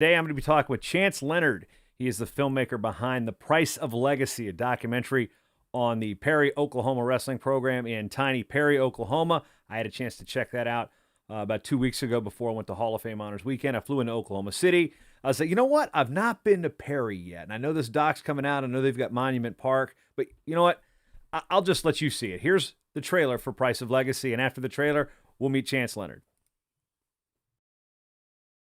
Today, I'm going to be talking with Chance Leonard. He is the filmmaker behind The Price of Legacy, a documentary on the Perry, Oklahoma wrestling program in tiny Perry, Oklahoma. I had a chance to check that out about 2 weeks ago before I went to Hall of Fame Honors Weekend. I flew into Oklahoma City. I was like, you know what? I've not been to Perry yet. And I know this doc's coming out. I know they've got Monument Park. But you know what? I'll just let you see it. Here's the trailer for Price of Legacy. And after the trailer, we'll meet Chance Leonard.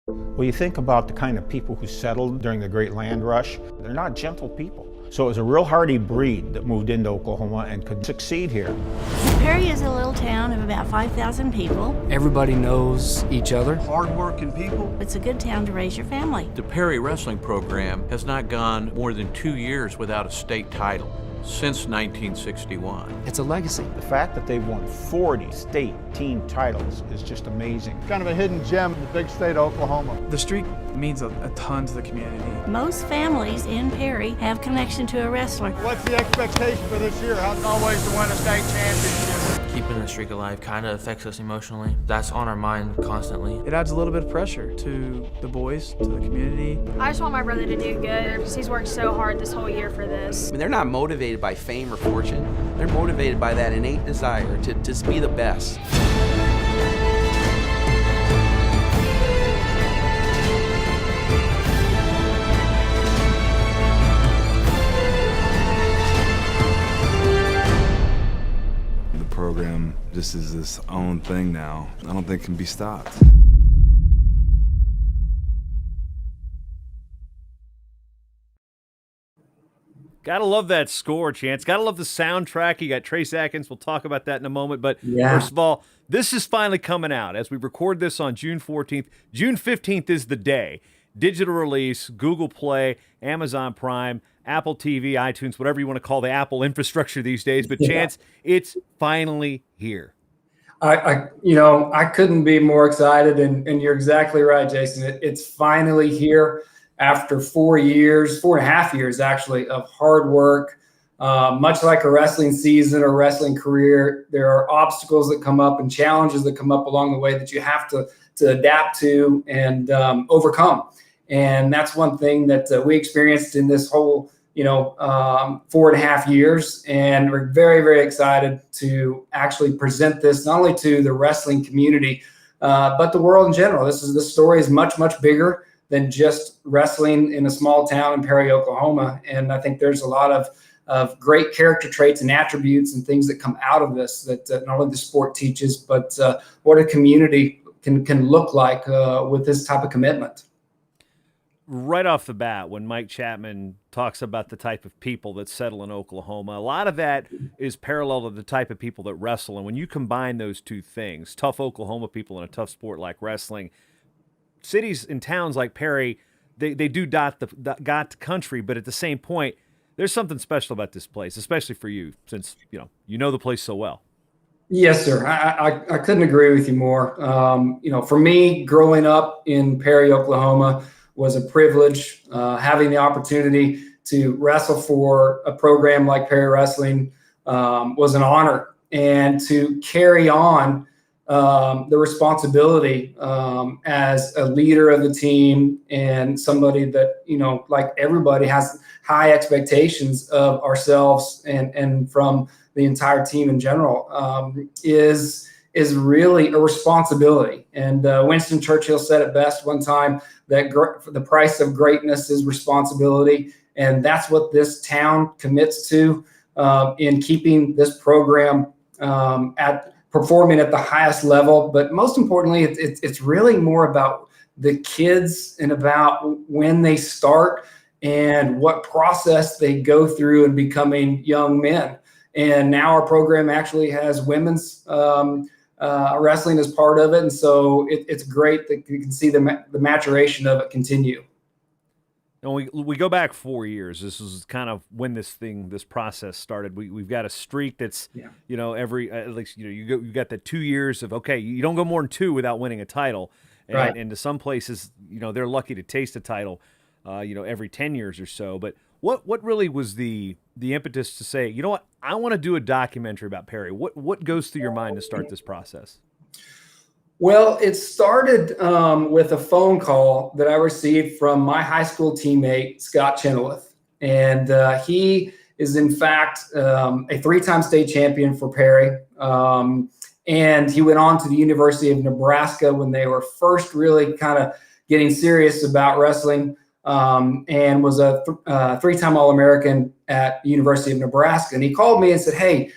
Well, you think about the kind of people who settled during the Great Land Rush, they're not gentle people. So it was a real hardy breed that moved into Oklahoma and could succeed here. Perry is a little town of about 5,000 people. Everybody knows each other. Hard-working people. It's a good town to raise your family. The Perry wrestling program has not gone more than 2 years without a state title since 1961. It's a legacy. The fact that they've won 40 state team titles is just amazing. Kind of a hidden gem in the big state of Oklahoma. The streak means a ton to the community. Most families in Perry have connection to a wrestler. What's the expectation for this year? How's it always to win a state championship? Keeping the streak alive kind of affects us emotionally. That's on our mind constantly. It adds a little bit of pressure to the boys, to the community. I just want my brother to do good because he's worked so hard this whole year for this. I mean, they're not motivated by fame or fortune. They're motivated by that innate desire to just be the best. Program just is its own thing now. I don't think it can be stopped. Gotta love that score, Chance. Gotta love the soundtrack. You got Trace Atkins. We'll talk about that in a moment. But First of all, this is finally coming out as we record this on June 14th. June 15th is the day. Digital release, Google Play, Amazon Prime, Apple TV, iTunes, whatever you want to call the Apple infrastructure these days. But Chance, it's finally here. I couldn't be more excited, and you're exactly right, Jason. It's finally here after 4 years, 4.5 years actually, of hard work. Much like a wrestling season or wrestling career, there are obstacles that come up and challenges that come up along the way that you have to adapt to and overcome. And that's one thing that we experienced in this whole 4.5 years. And we're very, very excited to actually present this not only to the wrestling community, but the world in general. This story is much, much bigger than just wrestling in a small town in Perry, Oklahoma. And I think there's a lot of great character traits and attributes and things that come out of this that not only the sport teaches, but what a community can look like with this type of commitment. Right off the bat, when Mike Chapman talks about the type of people that settle in Oklahoma, a lot of that is parallel to the type of people that wrestle. And when you combine those two things, tough Oklahoma people in a tough sport like wrestling, cities and towns like Perry, they do dot the country, but at the same point, there's something special about this place, especially for you, since you know the place so well. Yes, sir. I couldn't agree with you more. For me, growing up in Perry, Oklahoma, was a privilege. Having the opportunity to wrestle for a program like Perry Wrestling was an honor, and to carry on the responsibility as a leader of the team and somebody that, like everybody, has high expectations of ourselves and from the entire team in general, is really a responsibility. And Winston Churchill said it best one time, that the price of greatness is responsibility. And that's what this town commits to in keeping this program performing at the highest level. But most importantly, it's really more about the kids and about when they start and what process they go through in becoming young men. And now our program actually has women's wrestling as part of it. And so it's great that you can see the maturation of it continue. And we go back 4 years. This is kind of when this process started. We've got a streak that's, every, at least, you got the 2 years of, okay, you don't go more than two without winning a title. And, right. And to some places, they're lucky to taste a title, every 10 years or so. But what really was the impetus to say, you know what, I want to do a documentary about Perry? What goes through your mind to start this process? Well, it started with a phone call that I received from my high school teammate, Scott Chenoweth. And he is, in fact, a three-time state champion for Perry. And he went on to the University of Nebraska when they were first really kind of getting serious about wrestling, and was a three-time All-American at the University of Nebraska. And he called me and said, hey,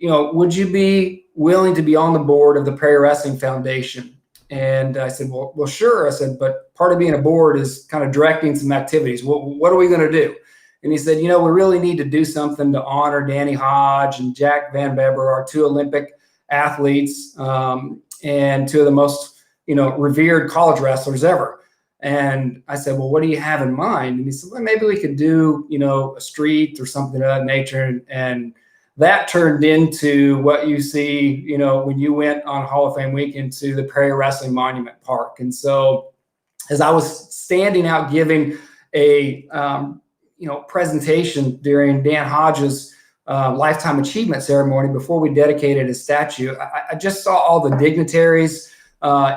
would you be willing to be on the board of the Perry Wrestling Foundation? And I said, well, sure. I said, but part of being a board is kind of directing some activities. What are we going to do? And he said, we really need to do something to honor Danny Hodge and Jack Van Beber, our two Olympic athletes, and two of the most, revered college wrestlers ever. And I said, well, what do you have in mind? And he said, well, maybe we could do, a street or something of that nature. And that turned into what you see, when you went on Hall of Fame weekend to the Perry Wrestling Monument Park. And so as I was standing out giving a, presentation during Dan Hodge's Lifetime Achievement Ceremony before we dedicated his statue, I just saw all the dignitaries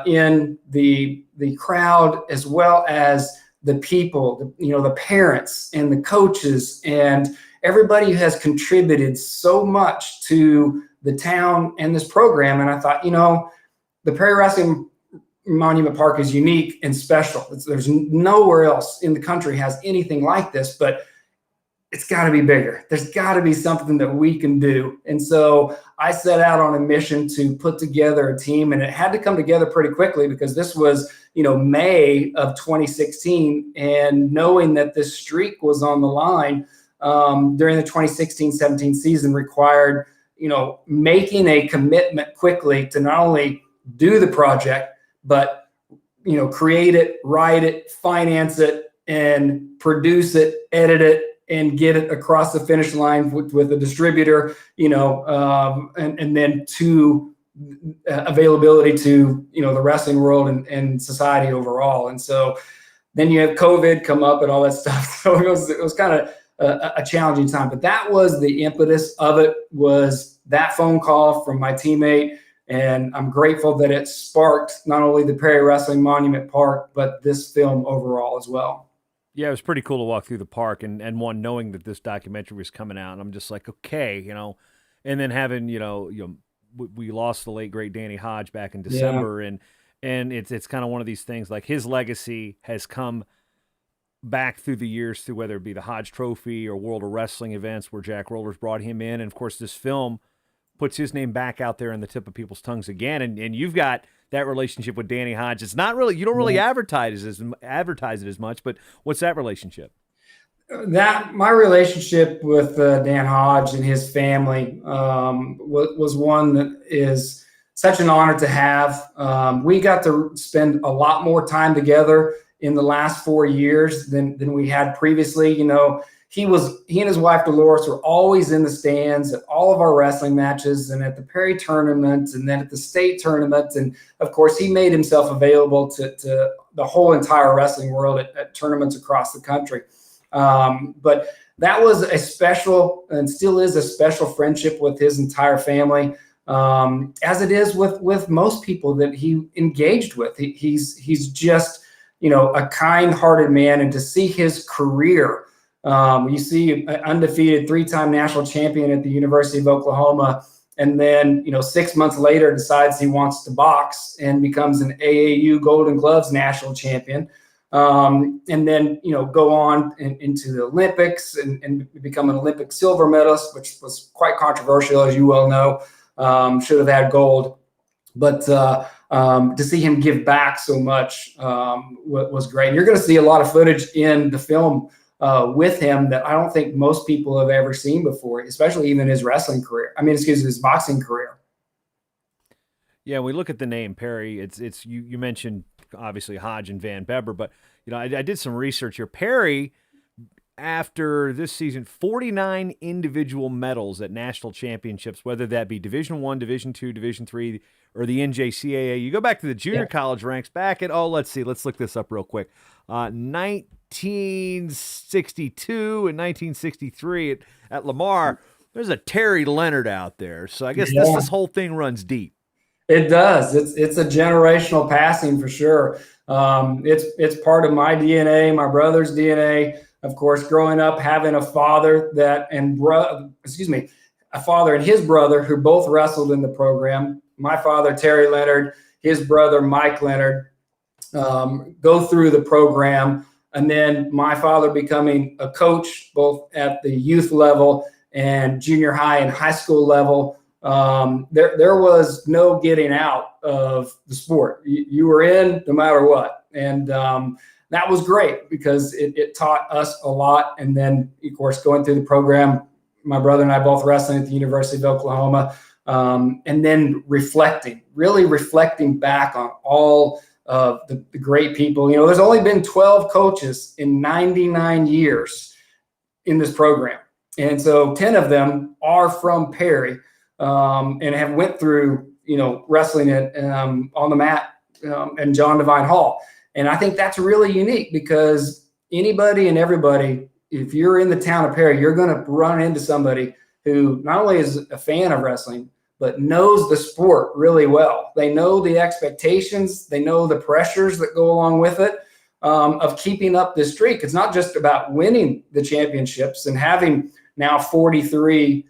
in the crowd, as well as the people, the parents and the coaches and everybody who has contributed so much to the town and this program. And I thought, the Perry Wrestling Monument Park is unique and special. There's nowhere else in the country has anything like this, but it's got to be bigger. There's got to be something that we can do. And so I set out on a mission to put together a team, and it had to come together pretty quickly because this was, May of 2016. And knowing that this streak was on the line during the 2016-17 season required, making a commitment quickly to not only do the project, but, create it, write it, finance it, and produce it, edit it, and get it across the finish line with a distributor, and then to availability to, the wrestling world and society overall. And so then you have COVID come up and all that stuff. So it was kind of a challenging time, but that was the impetus of it, was that phone call from my teammate. And I'm grateful that it sparked not only the Perry Wrestling Monument Park, but this film overall as well. Yeah, it was pretty cool to walk through the park and one, knowing that this documentary was coming out. And I'm just like, okay, and then having, we lost the late great Danny Hodge back in December. Yeah. And it's kind of one of these things, like his legacy has come back through the years, through whether it be the Hodge Trophy or World of Wrestling events where Jack Rollers brought him in. And of course, this film puts his name back out there in the tip of people's tongues again. And you've got that relationship with Danny Hodge. It's not really, you don't really advertise it as much, but what's that relationship? My relationship with Dan Hodge and his family was one that is such an honor to have. We got to spend a lot more time together in the last 4 years than we had previously. He and his wife Dolores were always in the stands at all of our wrestling matches and at the Perry tournament and then at the state tournament. And of course, he made himself available to the whole entire wrestling world at tournaments across the country. But that was a special, and still is a special, friendship with his entire family, as it is with most people that he engaged with. He's just, a kind-hearted man, and to see his career. You see an undefeated three-time national champion at the University of Oklahoma, and then 6 months later decides he wants to box and becomes an AAU Golden Gloves national champion, and then go on into the Olympics and become an Olympic silver medalist, which was quite controversial, as you well know. Should have had gold, but to see him give back so much was great. And you're going to see a lot of footage in the film with him that I don't think most people have ever seen before, especially even his wrestling career. His boxing career. Yeah, we look at the name Perry. It's you mentioned obviously Hodge and Van Beber, but I did some research here. Perry, after this season, 49 individual medals at national championships, whether that be Division I, Division II, Division III, or the NJCAA. You go back to the junior college ranks back at, let's look this up real quick. 1962 and 1963 at Lamar, there's a Terry Leonard out there. So I guess this whole thing runs deep. It does. It's a generational passing for sure. It's part of my DNA, my brother's DNA. Of course, growing up having a father a father and his brother who both wrestled in the program. My father, Terry Leonard, his brother, Mike Leonard, go through the program. And then my father becoming a coach, both at the youth level and junior high and high school level. There was no getting out of the sport. You were in no matter what. And that was great because it taught us a lot. And then, of course, going through the program, my brother and I both wrestling at the University of Oklahoma, and then really reflecting back on all of the great people. You know, there's only been 12 coaches in 99 years in this program. And so 10 of them are from Perry, and have went through, wrestling on the mat in John Devine Hall. And I think that's really unique because anybody and everybody, if you're in the town of Perry, you're going to run into somebody who not only is a fan of wrestling, but knows the sport really well. They know the expectations. They know the pressures that go along with it, of keeping up this streak. It's not just about winning the championships and having now 43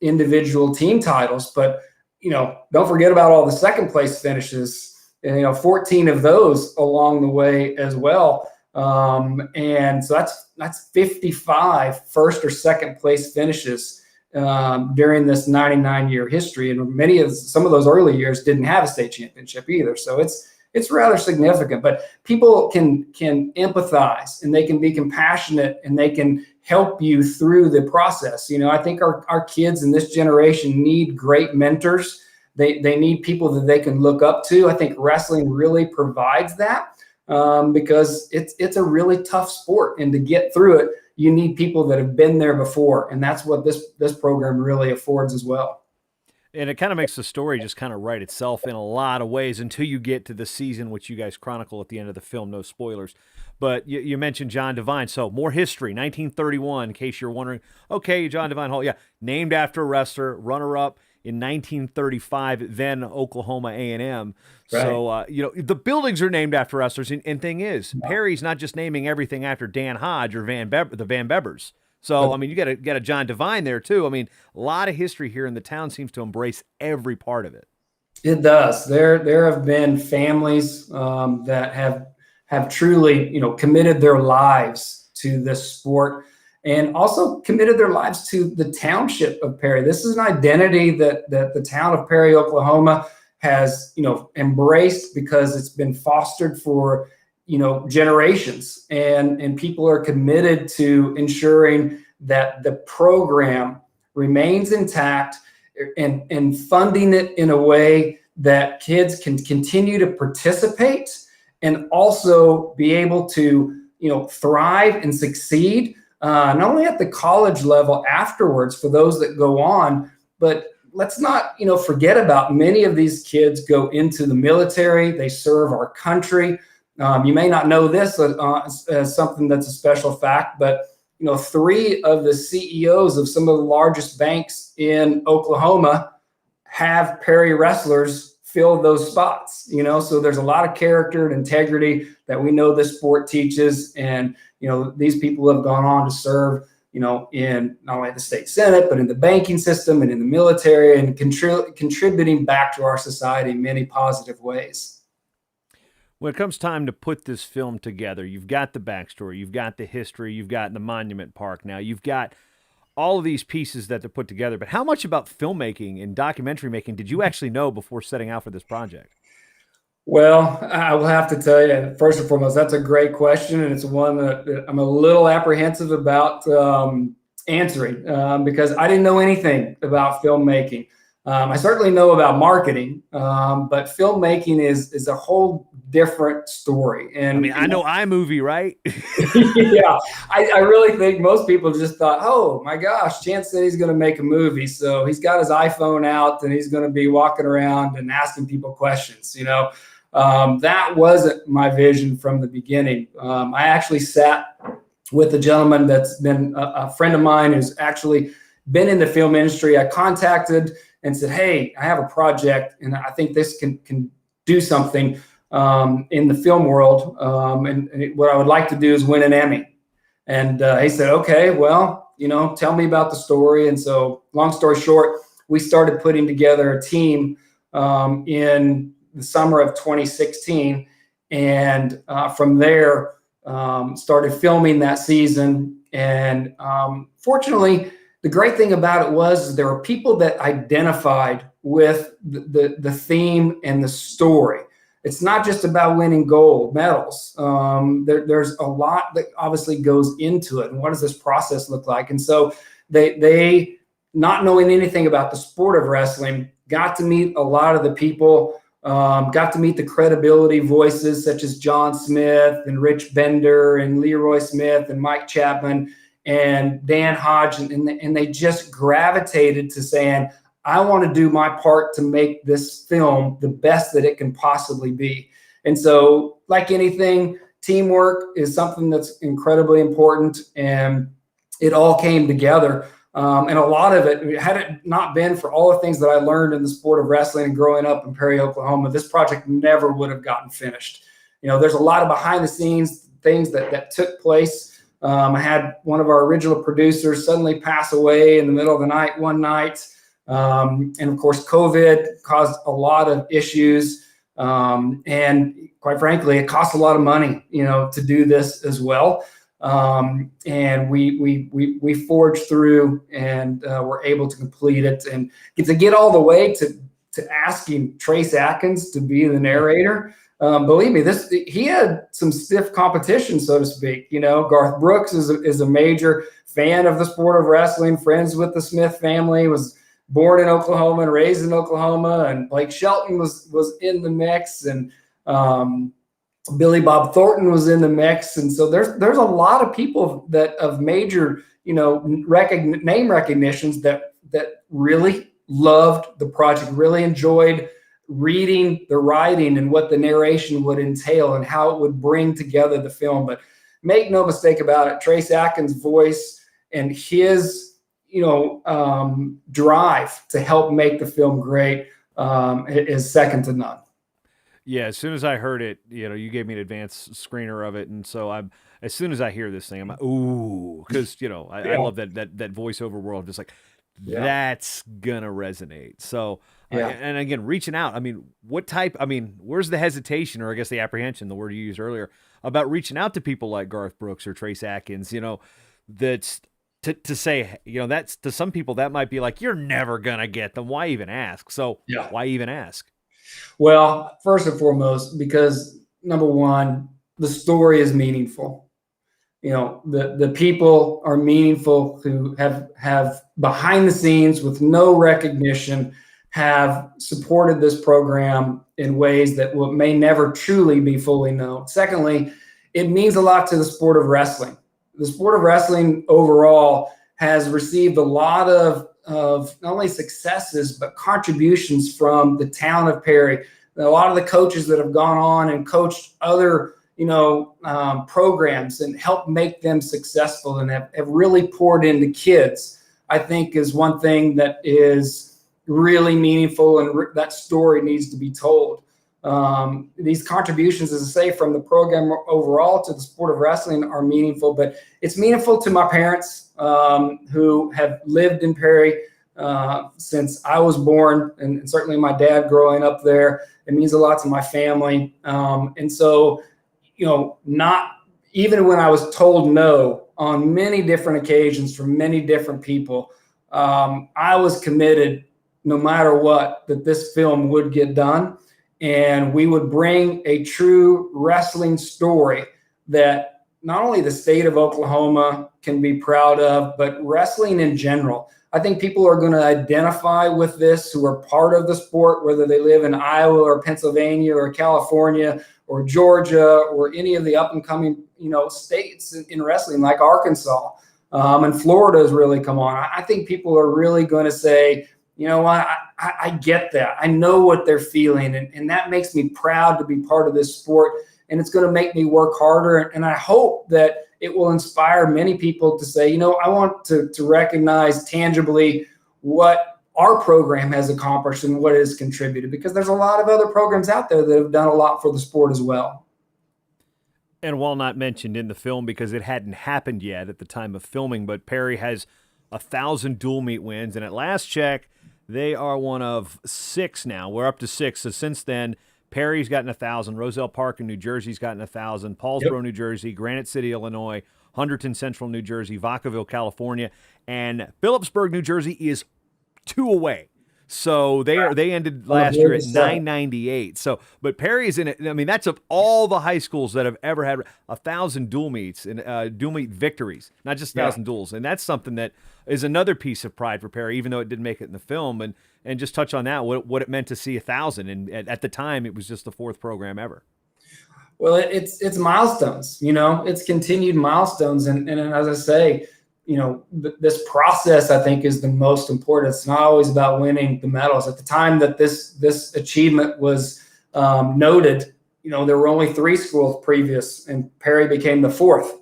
individual team titles, but don't forget about all the second place finishes, and 14 of those along the way as well. And so that's 55 first or second place finishes during this 99-year history, and some of those early years didn't have a state championship either. So it's rather significant. But people can empathize, and they can be compassionate, and they can help you through the process. I think our kids in this generation need great mentors. They need people that they can look up to. I think wrestling really provides that, because it's a really tough sport, and to get through it, you need people that have been there before, and that's what this program really affords as well. And it kind of makes the story just kind of write itself in a lot of ways until you get to the season, which you guys chronicle at the end of the film. No spoilers. But you mentioned John Devine. So more history, 1931, in case you're wondering. Okay, John Devine Hall, yeah, named after a wrestler, runner-up in 1935, then Oklahoma A&M. Right. So, the buildings are named after wrestlers. And thing is, Perry's not just naming everything after Dan Hodge or the Van Bebbers. So, you got a John Devine there, too. A lot of history here, and the town seems to embrace every part of it. It does. There have been families that have truly, committed their lives to this sport, and also committed their lives to the township of Perry. This is an identity that the town of Perry, Oklahoma has, embraced because it's been fostered for, generations, and people are committed to ensuring that the program remains intact and funding it in a way that kids can continue to participate and also be able to, thrive and succeed, not only at the college level afterwards for those that go on, but let's not, forget about many of these kids go into the military. They serve our country. You may not know this as something that's a special fact, but 3 of the CEOs of some of the largest banks in Oklahoma have Perry wrestlers fill those spots. So there's a lot of character and integrity that we know this sport teaches, and these people have gone on to serve in not only the state senate, but in the banking system and in the military, and contributing back to our society in many positive ways. When it comes time to put this film together, you've got the backstory, you've got the history, you've got the monument park now, you've got all of these pieces that they're put together. But how much about filmmaking and documentary making did you actually know before setting out for this project? Well, I will have to tell you, first and foremost, that's a great question, and it's one that I'm a little apprehensive about answering because I didn't know anything about filmmaking. I certainly know about marketing, but filmmaking is a whole different story. And I know iMovie, right? Yeah, I really think most people just thought, oh my gosh, Chance said he's going to make a movie, so he's got his iPhone out and he's going to be walking around and asking people questions. That wasn't my vision from the beginning. I actually sat with a gentleman that's been a friend of mine who's actually been in the film industry. I contacted and said, hey, I have a project and I think this can do something in the film world. And what I would like to do is win an Emmy. And he said, okay, well, tell me about the story. And so long story short, we started putting together a team in the summer of 2016. And from there, started filming that season. And fortunately, the great thing about it was there were people that identified with the theme and the story. It's not just about winning gold medals. There's a lot that obviously goes into it. And what does this process look like? And so they not knowing anything about the sport of wrestling, got to meet a lot of the people, got to meet the credibility voices such as John Smith and Rich Bender and Leroy Smith and Mike Chapman and Dan Hodge. And they just gravitated to saying, I want to do my part to make this film the best that it can possibly be. And so, like anything, teamwork is something that's incredibly important, and it all came together. And a lot of it, had it not been for all the things that I learned in the sport of wrestling and growing up in Perry, Oklahoma, this project never would have gotten finished. There's a lot of behind the scenes things that took place. I had one of our original producers suddenly pass away in the middle of the night one night. And of course, COVID caused a lot of issues. And quite frankly, it costs a lot of money, to do this as well. And we forged through and were able to complete it, and to get all the way to asking Trace Atkins to be the narrator. Believe me, he had some stiff competition, so to speak. Garth Brooks is a major fan of the sport of wrestling, friends with the Smith family, was born in Oklahoma and raised in Oklahoma, and Blake Shelton was in the mix, and Billy Bob Thornton was in the mix. And so there's a lot of people that of major, name recognitions that really loved the project, really enjoyed reading the writing and what the narration would entail and how it would bring together the film. But make no mistake about it, Trace Atkins' voice and his drive to help make the film great is second to none. Yeah, as soon as I heard it, you gave me an advanced screener of it, and so as soon as I hear this thing, I'm like, ooh, because I love that voiceover world. Just like that's gonna resonate. So and again, reaching out. I mean, where's the hesitation, or I guess the apprehension, the word you used earlier, about reaching out to people like Garth Brooks or Trace Atkins? That's to say, that's to some people that might be like, you're never gonna get them. Why even ask? So why even ask? Well, first and foremost, because number one, the story is meaningful. The people are meaningful who have behind the scenes with no recognition, have supported this program in ways that may never truly be fully known. Secondly, it means a lot to the sport of wrestling. The sport of wrestling overall has received a lot of not only successes, but contributions from the town of Perry. A lot of the coaches that have gone on and coached other, programs and helped make them successful and have really poured into kids, I think is one thing that is really meaningful, and that story needs to be told. These contributions, as I say, from the program overall to the sport of wrestling are meaningful, but it's meaningful to my parents who have lived in Perry since I was born, and certainly my dad growing up there. It means a lot to my family. And so, not even when I was told no on many different occasions from many different people, I was committed no matter what, that this film would get done. And we would bring a true wrestling story that not only the state of Oklahoma can be proud of, but wrestling in general. I think people are going to identify with this who are part of the sport, whether they live in Iowa or Pennsylvania or California or Georgia or any of the up and coming, states in wrestling like Arkansas. And Florida has really come on. I think people are really going to say, you know what, I get that. I know what they're feeling. And that makes me proud to be part of this sport. And it's going to make me work harder. And I hope that it will inspire many people to say, I want to recognize tangibly what our program has accomplished and what it has contributed, because there's a lot of other programs out there that have done a lot for the sport as well. And while not mentioned in the film because it hadn't happened yet at the time of filming, but Perry has 1,000 dual meet wins, and at last check, they are one of 6 now. We're up to 6. So since then, Perry's gotten 1,000. Roselle Park in New Jersey's gotten 1,000. Paulsboro, New Jersey. Granite City, Illinois. Hunterdon Central, New Jersey. Vacaville, California. And Phillipsburg, New Jersey is 2 away. So they ended last year at 998. So, but Perry's in it. I mean, that's of all the high schools that have ever had 1,000 dual meets and dual meet victories, not just 1,000 duels. And that's something that is another piece of pride for Perry, even though it didn't make it in the film. And just touch on that, what it meant to see 1,000. And at the time, it was just the 4th program ever. Well, it's milestones. It's continued milestones, and as I say, this process, I think, is the most important. It's not always about winning the medals. At the time that this achievement was noted, there were only 3 schools previous, and Perry became the 4th.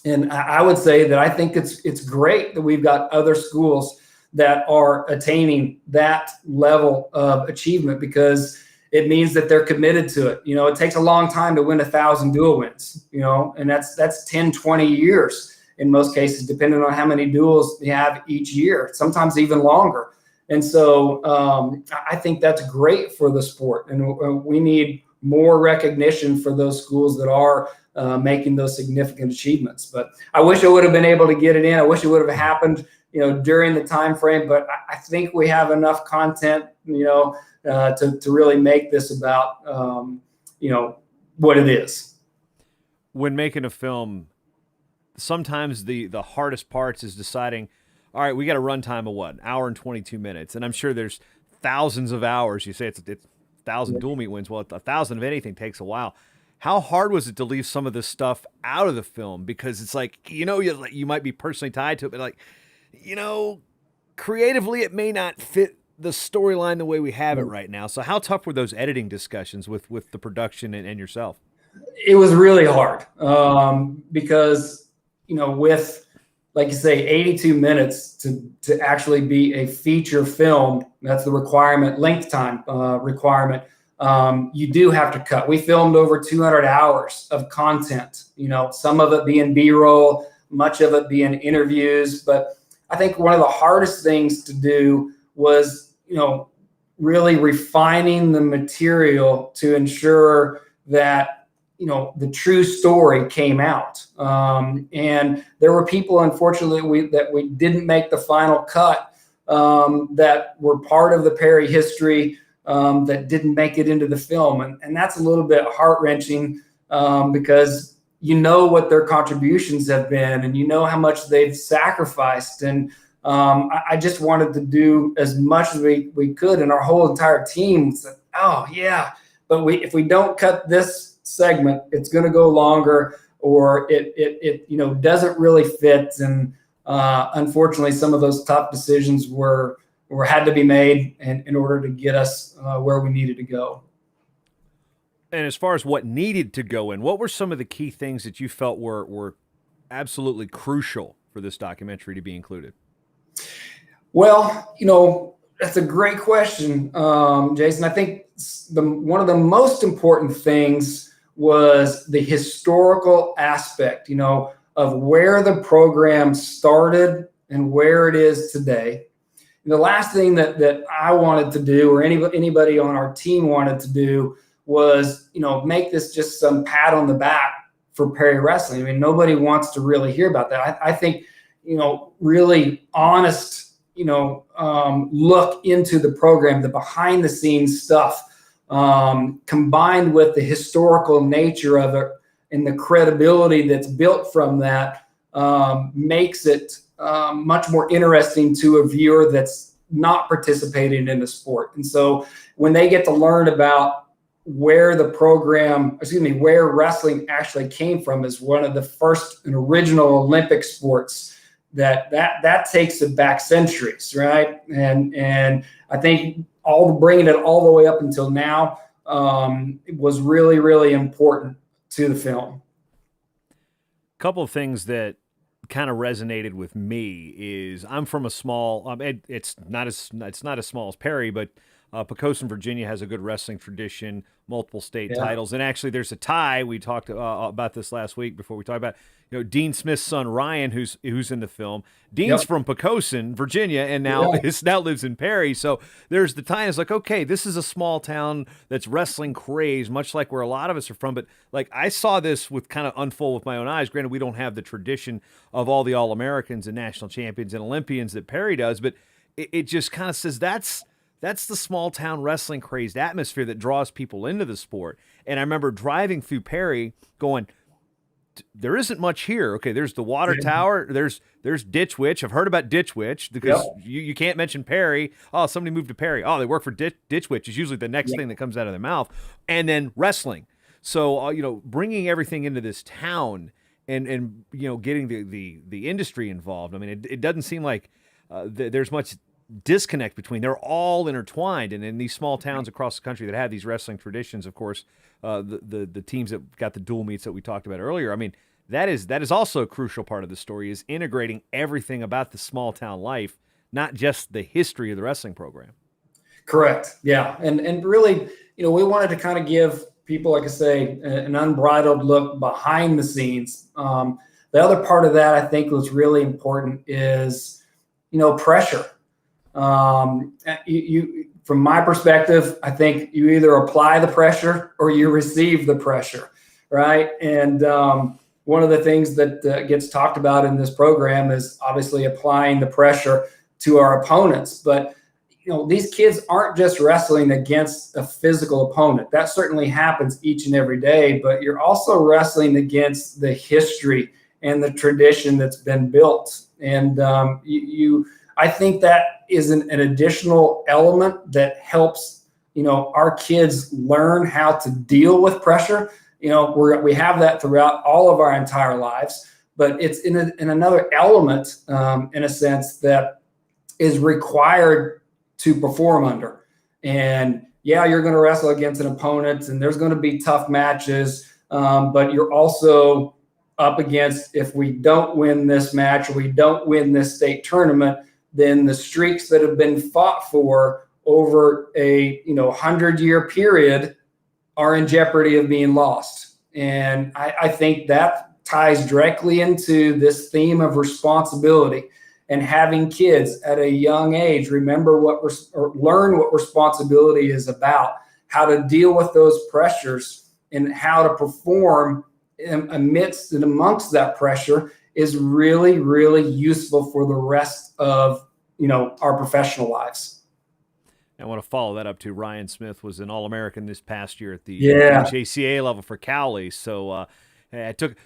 And I would say that I think it's great that we've got other schools that are attaining that level of achievement, because it means that they're committed to it. It takes a long time to win 1,000 dual wins, and that's 10, 20 years. In most cases, depending on how many duels you have each year, sometimes even longer. And so I think that's great for the sport. And we need more recognition for those schools that are making those significant achievements. But I wish I would have been able to get it in. I wish it would have happened, during the time frame. But I think we have enough content, to really make this about, what it is. When making a film, sometimes the hardest parts is deciding, all right, we got a runtime of what, 1 hour and 22 minutes. And I'm sure there's thousands of hours. You say it's 1,000 dual meet wins. Well, 1,000 of anything takes a while. How hard was it to leave some of this stuff out of the film? Because it's like, you might be personally tied to it, but like, creatively it may not fit the storyline the way we have it right now. So how tough were those editing discussions with the production and yourself? It was really hard because, with, like you say, 82 minutes to actually be a feature film, that's the requirement, length time requirement. You do have to cut. We filmed over 200 hours of content, some of it being B-roll, much of it being interviews. But I think one of the hardest things to do was, really refining the material to ensure that the true story came out. And there were people, unfortunately, that we didn't make the final cut that were part of the Perry history that didn't make it into the film. And that's a little bit heart-wrenching because what their contributions have been, and how much they've sacrificed. And I just wanted to do as much as we could, and our whole entire team said, oh yeah, but if we don't cut this segment, it's going to go longer, or it doesn't really fit. And unfortunately, some of those tough decisions had to be made in order to get us where we needed to go. And as far as what needed to go in, what were some of the key things that you felt were absolutely crucial for this documentary to be included? Well, that's a great question, Jason. I think one of the most important things was the historical aspect, of where the program started and where it is today. And the last thing that I wanted to do, or anybody on our team wanted to do, was, make this just some pat on the back for Perry wrestling. I mean, nobody wants to really hear about that. I think, really honest, look into the program, the behind the scenes stuff, combined with the historical nature of it and the credibility that's built from that, makes it much more interesting to a viewer that's not participating in the sport. And so when they get to learn about where wrestling actually came from as one of the first and original Olympic sports, that takes it back centuries, right? And I think bringing it all the way up until now it was really, really important to the film. A couple of things that kind of resonated with me is I'm from a small. It's not as small as Perry, but Poquoson, Virginia has a good wrestling tradition, multiple state titles, and actually there's a tie. We talked about this last week before we talked about Dean Smith's son Ryan, who's in the film. Dean's from Poquoson, Virginia, and now lives in Perry. So there's the tie. It's like, okay, this is a small town that's wrestling crazed, much like where a lot of us are from. But like I saw this with kind of unfold with my own eyes. Granted, we don't have the tradition of all the All-Americans and national champions and Olympians that Perry does, but it just kind of says that's the small town wrestling crazed atmosphere that draws people into the sport. And I remember driving through Perry going, there isn't much here. Okay, there's the water tower. There's Ditch Witch. I've heard about Ditch Witch because you can't mention Perry. Oh, somebody moved to Perry. Oh, they work for Ditch Witch is usually the next thing that comes out of their mouth. And then wrestling. So, bringing everything into this town and getting the industry involved. I mean, it doesn't seem like there's much disconnect between. They're all intertwined, and in these small towns across the country that have these wrestling traditions, of course, the teams that got the dual meets that we talked about earlier. I mean, that is also a crucial part of the story, is integrating everything about the small town life, not just the history of the wrestling program. Correct. Yeah, and really, we wanted to kind of give people, like I say, an unbridled look behind the scenes. The other part of that I think was really important is, pressure. From my perspective, I think you either apply the pressure or you receive the pressure, right? And one of the things that gets talked about in this program is obviously applying the pressure to our opponents. But these kids aren't just wrestling against a physical opponent. That certainly happens each and every day, but you're also wrestling against the history and the tradition that's been built. And I think that is an additional element that helps, our kids learn how to deal with pressure. We have that throughout all of our entire lives, but it's in another element, in a sense, that is required to perform under. And you're going to wrestle against an opponent, and there's going to be tough matches, but you're also up against, if we don't win this match or we don't win this state tournament, then the streaks that have been fought for over a 100-year period are in jeopardy of being lost. And I think that ties directly into this theme of responsibility and having kids at a young age learn what responsibility is about, how to deal with those pressures, and how to perform amidst and amongst that pressure is really, really useful for the rest of, our professional lives. I want to follow that up to Ryan Smith was an All-American this past year at the JCA level for Cowley. So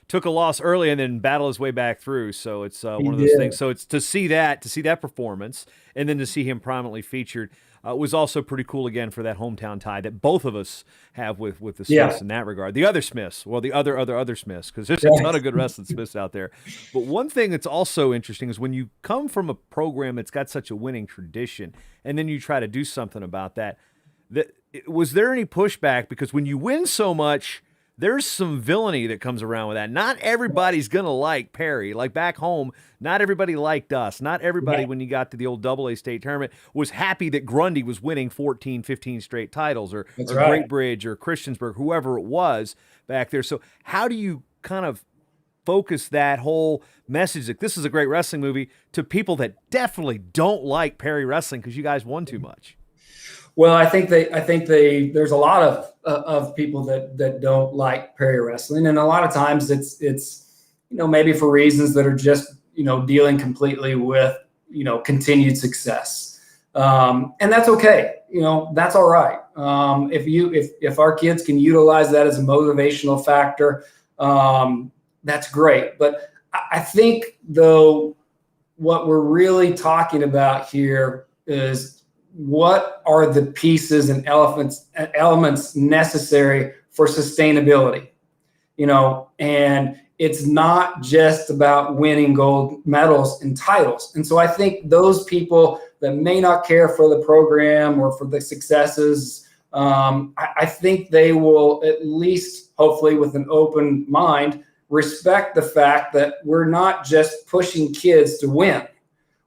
took a loss early and then battled his way back through. So it's one of those things. So it's to see that performance, and then to see him prominently featured was also pretty cool again for that hometown tie that both of us have with the Smiths in that regard. The other Smiths, the other Smiths, because there's a ton of good wrestling Smiths out there. But one thing that's also interesting is when you come from a program that's got such a winning tradition, and then you try to do something about that, was there any pushback? Because when you win so much, there's some villainy that comes around with that. Not everybody's going to like Perry. Like back home, not everybody liked us. Not everybody, when you got to the old AA state tournament, was happy that Grundy was winning 14, 15 straight titles, or Great Bridge or Christiansburg, whoever it was back there. So how do you kind of focus that whole message that this is a great wrestling movie to people that definitely don't like Perry wrestling because you guys won too much? Well, I think there's a lot of people that don't like Perry wrestling, and a lot of times it's maybe for reasons that are just dealing completely with continued success, and that's okay. That's all right. If our kids can utilize that as a motivational factor, that's great. But I think though what we're really talking about here is, what are the pieces and elements necessary for sustainability? And it's not just about winning gold medals and titles. And so I think those people that may not care for the program or for the successes, I think they will at least, hopefully with an open mind, respect the fact that we're not just pushing kids to win.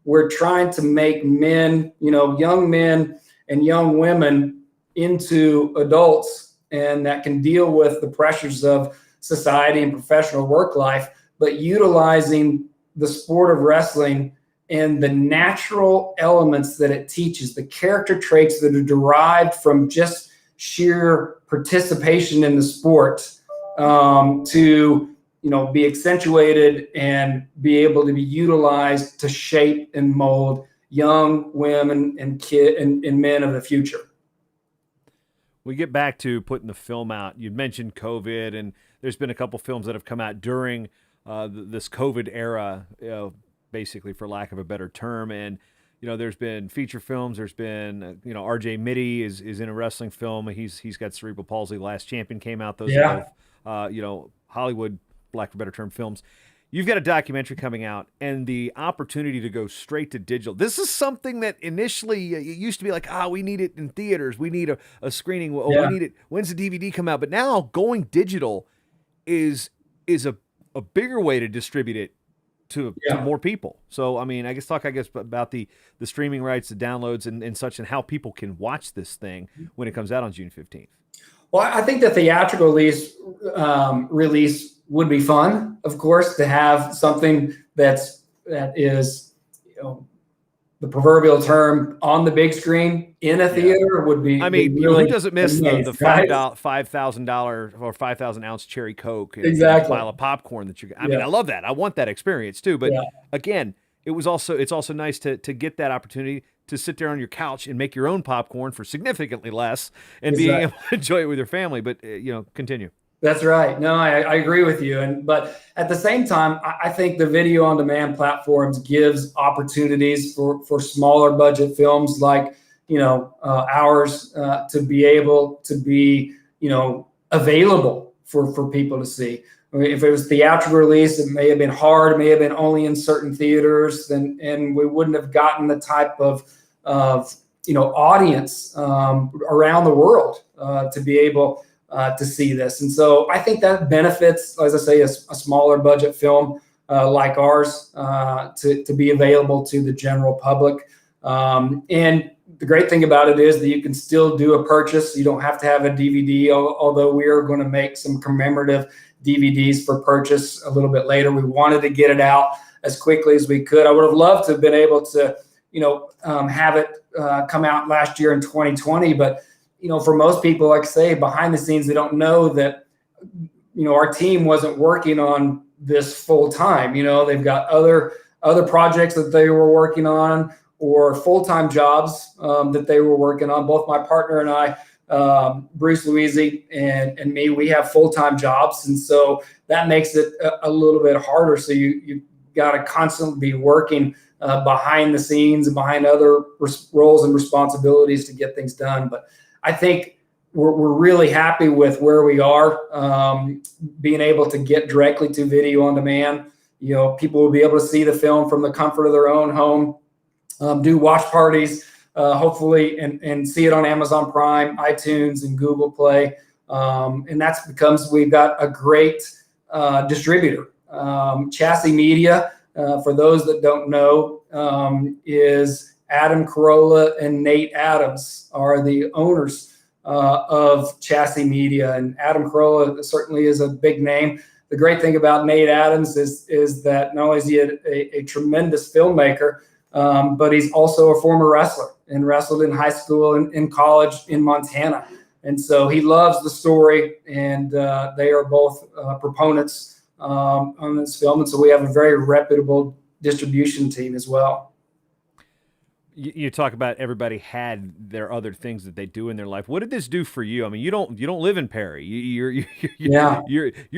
We're trying to make men, young men and young women into adults, and that can deal with the pressures of society and professional work life, but utilizing the sport of wrestling and the natural elements that it teaches, the character traits that are derived from just sheer participation in the sport, to be accentuated and be able to be utilized to shape and mold young women and men of the future. We get back to putting the film out. You mentioned COVID, and there's been a couple films that have come out during this COVID era, basically, for lack of a better term. And there's been feature films. There's been R.J. Mitty is in a wrestling film. He's got cerebral palsy. Last Champion came out. Those are both Hollywood, lack of a better term, films. You've got a documentary coming out, and the opportunity to go straight to digital. This is something that initially it used to be like, we need it in theaters. We need a screening. We need it. When's the DVD come out? But now going digital is a bigger way to distribute it to more people. So, I mean, I guess about the streaming rights, the downloads and such, and how people can watch this thing when it comes out on June 15th. Well, I think the theatrical release would be fun, of course, to have something that is, the proverbial term, on the big screen in a theater would be. I mean, really, who doesn't miss the $5,000 or 5,000 ounce cherry Coke and a pile of popcorn that you? I mean, I love that. I want that experience too. But again, it's also nice to get that opportunity to sit there on your couch and make your own popcorn for significantly less and being able to enjoy it with your family. But continue. That's right. No, I agree with you. But at the same time, I think the video on demand platforms gives opportunities for smaller budget films like, ours, to be able to be, available for people to see. I mean, if it was theatrical release, it may have been hard, it may have been only in certain theaters, and we wouldn't have gotten the type of audience around the world to be able to see this. And so I think that benefits, as I say, a smaller budget film like ours to be available to the general public. And the great thing about it is that you can still do a purchase. You don't have to have a DVD, although we are going to make some commemorative DVDs for purchase a little bit later. We wanted to get it out as quickly as we could. I would have loved to have been able to, have it come out last year in 2020, but for most people, like I say, behind the scenes, they don't know that, our team wasn't working on this full time. They've got other projects that they were working on, or full-time jobs that they were working on. Both my partner and I, Bruce Louisi and me, we have full-time jobs. And so that makes it a little bit harder. So you got to constantly be working behind the scenes and behind other roles and responsibilities to get things done. But I think we're really happy with where we are, being able to get directly to video on demand. People will be able to see the film from the comfort of their own home, do watch parties, hopefully, and see it on Amazon Prime, iTunes, and Google Play. And that's because we've got a great distributor. Chassis Media, for those that don't know, is Adam Carolla and Nate Adams are the owners of Chassis Media. And Adam Carolla certainly is a big name. The great thing about Nate Adams is that not only is he a tremendous filmmaker, but he's also a former wrestler and wrestled in high school and in college in Montana. And so he loves the story, and they are both proponents on this film. And so we have a very reputable distribution team as well. You talk about everybody had their other things that they do in their life. What did this do for you? I mean, you don't live in Perry. You're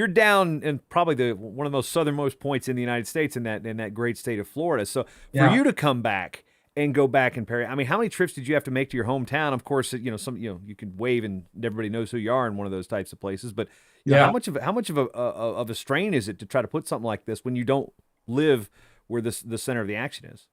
down in probably one of the most southernmost points in the United States, in that great state of Florida. So for you to come back and go back in Perry, I mean, how many trips did you have to make to your hometown? Of course, you can wave and everybody knows who you are in one of those types of places. But how much of a strain is it to try to put something like this when you don't live where the center of the action is?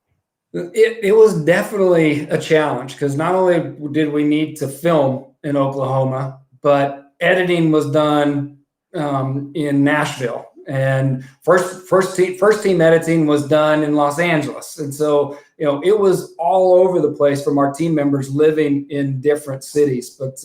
It was definitely a challenge, because not only did we need to film in Oklahoma, but editing was done in Nashville. and first team editing was done in Los Angeles. And so, it was all over the place from our team members living in different cities. But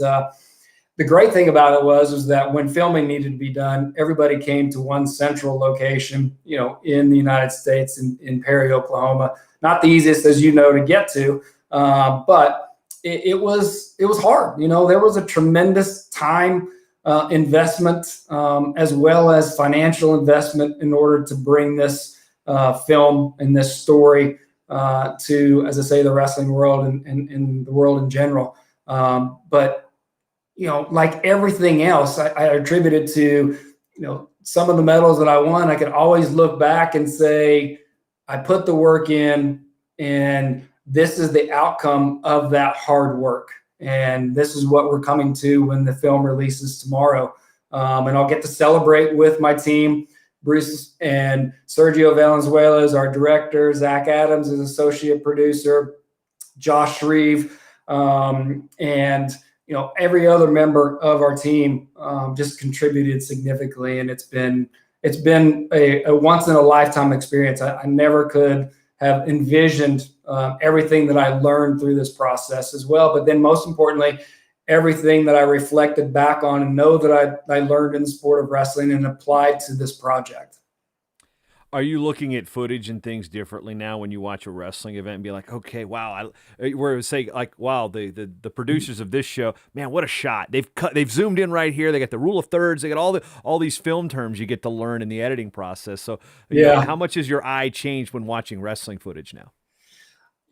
the great thing about it was that when filming needed to be done, everybody came to one central location, in the United States, in Perry, Oklahoma. Not the easiest, as to get to, but it was hard. There was a tremendous time investment, as well as financial investment in order to bring this film and this story to, as I say, the wrestling world and the world in general. But like everything else, I attribute it to, some of the medals that I won. I could always look back and say, I put the work in, and this is the outcome of that hard work. And this is what we're coming to when the film releases tomorrow. And I'll get to celebrate with my team. Bruce and Sergio Valenzuela is our director. Zach Adams is associate producer. Josh Shreve, and every other member of our team just contributed significantly. And it's been a once in a lifetime experience. I never could have envisioned everything that I learned through this process as well. But then most importantly, everything that I reflected back on and know that I learned in the sport of wrestling and applied to this project. Are you looking at footage and things differently now when you watch a wrestling event and be like, okay, wow, where it would say like, wow, the producers of this show, man, what a shot. They've zoomed in right here. They got the rule of thirds. They got all these film terms you get to learn in the editing process. So how much has your eye changed when watching wrestling footage now?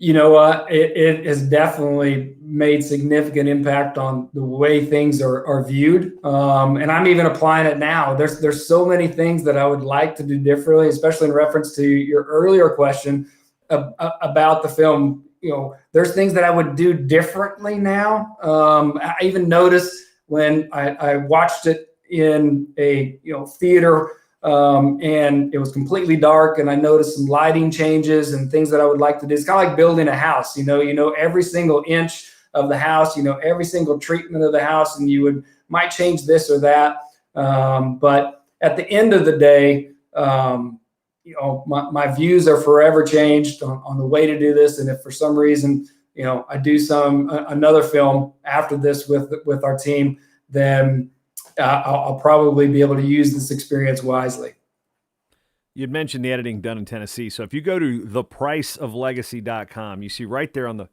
You know what? It has definitely made significant impact on the way things are viewed. And I'm even applying it now. There's so many things that I would like to do differently, especially in reference to your earlier question about the film. There's things that I would do differently now. I even noticed when I watched it in a theater, and it was completely dark, and I noticed some lighting changes and things that I would like to do. It's kind of like building a house, every single inch of the house, every single treatment of the house, and might change this or that. But at the end of the day, my views are forever changed on the way to do this. And if for some reason, I do another film after this with our team, then I'll probably be able to use this experience wisely. You'd mentioned the editing done in Tennessee. So if you go to thepriceoflegacy.com, you see right there on the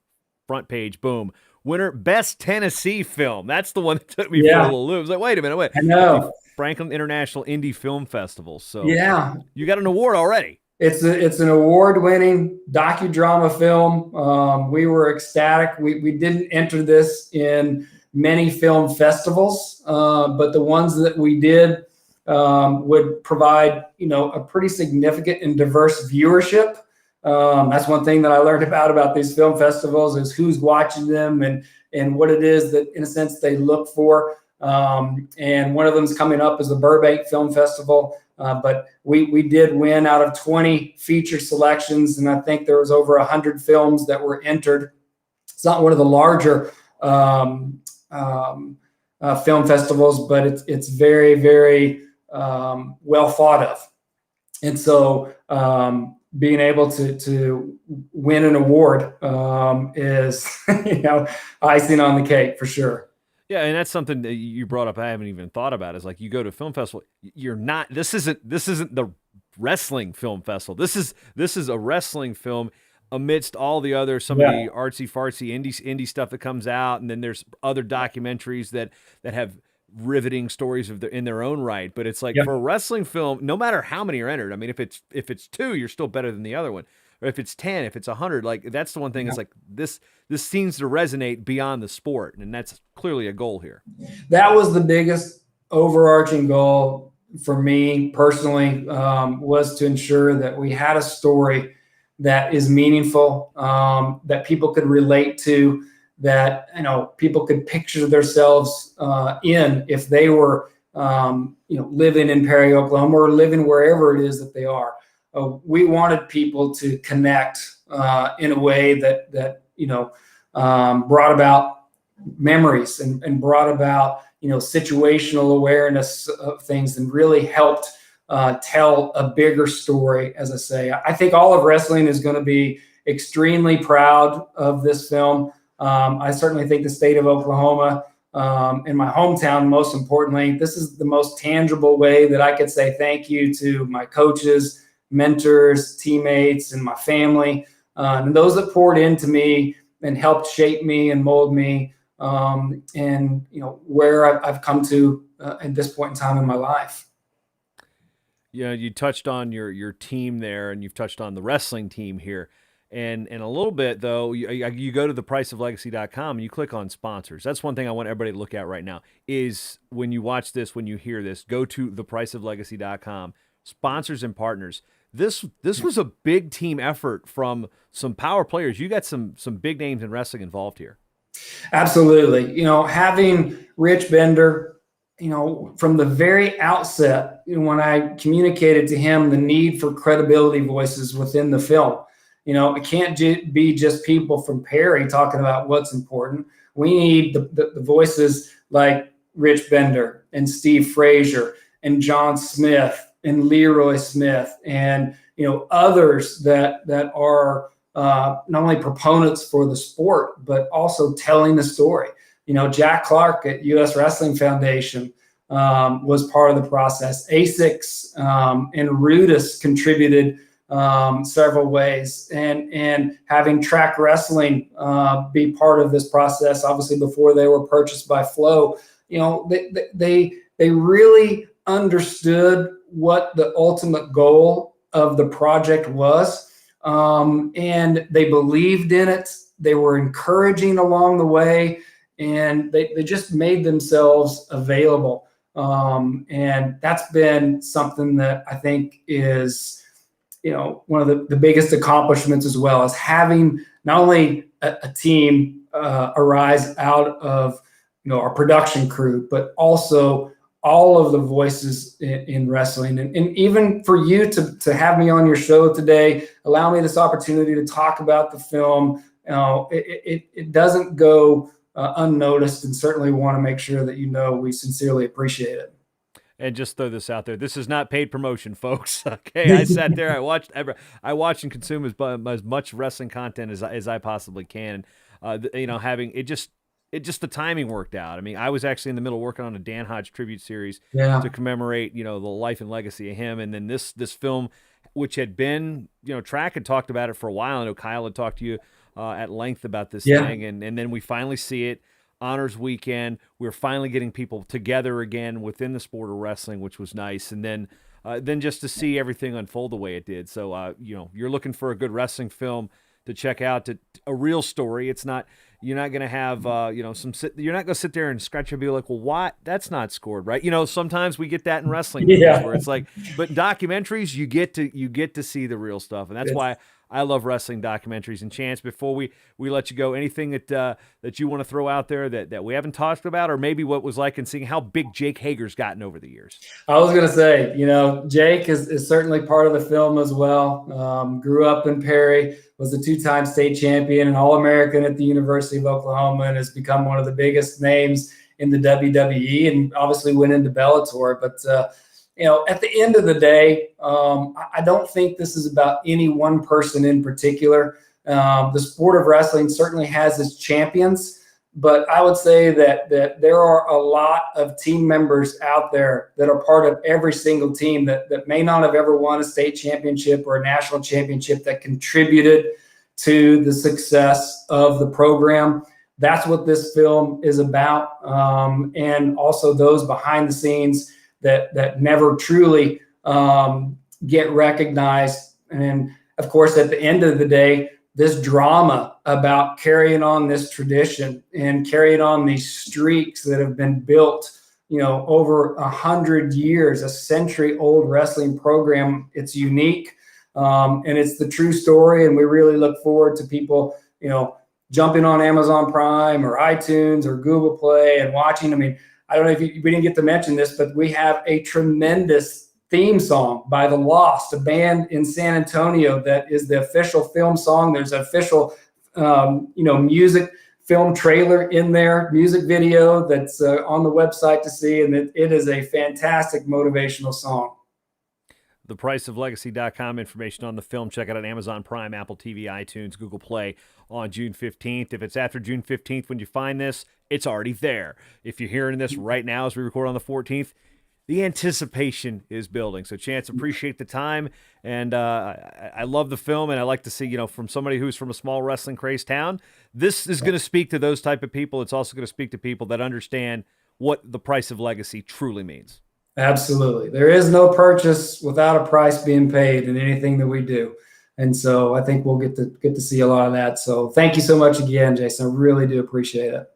front page, boom, winner, best Tennessee film. That's the one that took me for a little loop. I was like, wait a minute. I know. The Franklin International Indie Film Festival. So you got an award already. It's an award-winning docudrama film. We were ecstatic. We didn't enter this in many film festivals, but the ones that we did would provide, a pretty significant and diverse viewership. That's one thing that I learned about these film festivals is who's watching them and what it is that, in a sense, they look for. And one of them is coming up is the Burbank Film Festival. But we did win out of 20 feature selections, and I think there was over 100 films that were entered. It's not one of the larger film festivals, but it's very, very well thought of. And so being able to win an award is icing on the cake for sure. Yeah, and that's something that you brought up I haven't even thought about, is like you go to a film festival, this isn't the wrestling film festival. This is a wrestling film amidst all the other some of the artsy fartsy indie stuff that comes out, and then there's other documentaries that have riveting stories in their own right. But it's like for a wrestling film, no matter how many are entered, I mean, if it's 2, you're still better than the other one. Or if it's 10, if it's 100, like that's the one thing. It's like this seems to resonate beyond the sport, and that's clearly a goal here. That was the biggest overarching goal for me personally, was to ensure that we had a story that is meaningful, that people could relate to, that people could picture themselves in if they were living in Perry, Oklahoma, or living wherever it is that they are. We wanted people to connect in a way that brought about memories and brought about situational awareness of things, and really helped tell a bigger story. As I say, I think all of wrestling is going to be extremely proud of this film. I certainly think the state of Oklahoma, in my hometown, most importantly, this is the most tangible way that I could say thank you to my coaches, mentors, teammates, and my family, and those that poured into me and helped shape me and mold me, and where I've come to at this point in time in my life. Yeah, you touched on your team there, and you've touched on the wrestling team here. And a little bit, though, you go to thepriceoflegacy.com and you click on sponsors. That's one thing I want everybody to look at right now is when you watch this, when you hear this, go to thepriceoflegacy.com, sponsors and partners. This was a big team effort from some power players. You got some big names in wrestling involved here. Absolutely. Having Rich Bender, from the very outset, when I communicated to him the need for credibility voices within the film, it can't be just people from Perry talking about what's important. We need the voices like Rich Bender and Steve Frazier and John Smith and Leroy Smith and others that are not only proponents for the sport but also telling the story. Jack Clark at U.S. Wrestling Foundation was part of the process. ASICS and Rudis contributed several ways, and having Track Wrestling be part of this process, obviously before they were purchased by Flow, they really understood what the ultimate goal of the project was, and they believed in it. They were encouraging along the way, and they just made themselves available, and that's been something that I think is one of the biggest accomplishments, as well as having not only a team arise out of our production crew, but also all of the voices in wrestling, and even for you to have me on your show today, allow me this opportunity to talk about the film. It doesn't go unnoticed, and certainly want to make sure that we sincerely appreciate it. And just throw this out there. This is not paid promotion, folks. Okay, I sat there. I watched and consume as much wrestling content as I possibly can. Having it just the timing worked out. I mean, I was actually in the middle working on a Dan Hodge tribute series to commemorate the life and legacy of him. And then this film, which had been Track had talked about it for a while. I know Kyle had talked to you at length about this thing, and then we finally see it. Honors Weekend, we're finally getting people together again within the sport of wrestling, which was nice. And then just to see everything unfold the way it did. So, you're looking for a good wrestling film to check out, a real story. It's not, you're not going to have, you're not going to sit there and scratch your be like, well, what? That's not scored, right? Sometimes we get that in wrestling movies where it's like, but in documentaries, you get to see the real stuff. And that's why I love wrestling documentaries. And Chance, before we let you go, anything that you want to throw out there that we haven't talked about, or maybe what was like and seeing how big Jake Hager's gotten over the years? I was going to say, Jake is certainly part of the film as well. Grew up in Perry, was a 2-time state champion and All-American at the University of Oklahoma, and has become one of the biggest names in the WWE, and obviously went into Bellator. But at the end of the day, I don't think this is about any one person in particular. The sport of wrestling certainly has its champions, but I would say that there are a lot of team members out there that are part of every single team that may not have ever won a state championship or a national championship that contributed to the success of the program. That's what this film is about, and also those behind the scenes that never truly get recognized. And of course, at the end of the day, this drama about carrying on this tradition and carrying on these streaks that have been built, over 100 years, a century-old wrestling program. It's unique, and it's the true story. And we really look forward to people, jumping on Amazon Prime or iTunes or Google Play and watching. I mean, I don't know if we didn't get to mention this, but we have a tremendous theme song by The Lost, a band in San Antonio that is the official film song. There's an official, music film trailer in there, music video that's on the website to see, and it is a fantastic motivational song. thepriceoflegacy.com. Information on the film. Check it out on Amazon Prime, Apple TV, iTunes, Google Play on June 15th. If it's after June 15th when you find this, it's already there. If you're hearing this right now as we record on the 14th, the anticipation is building. So, Chance, appreciate the time. And I love the film, and I like to see, from somebody who's from a small wrestling crazed town, this is going to speak to those type of people. It's also going to speak to people that understand what the price of legacy truly means. Absolutely. There is no purchase without a price being paid in anything that we do. And so I think we'll get to see a lot of that. So thank you so much again, Jason. I really do appreciate it.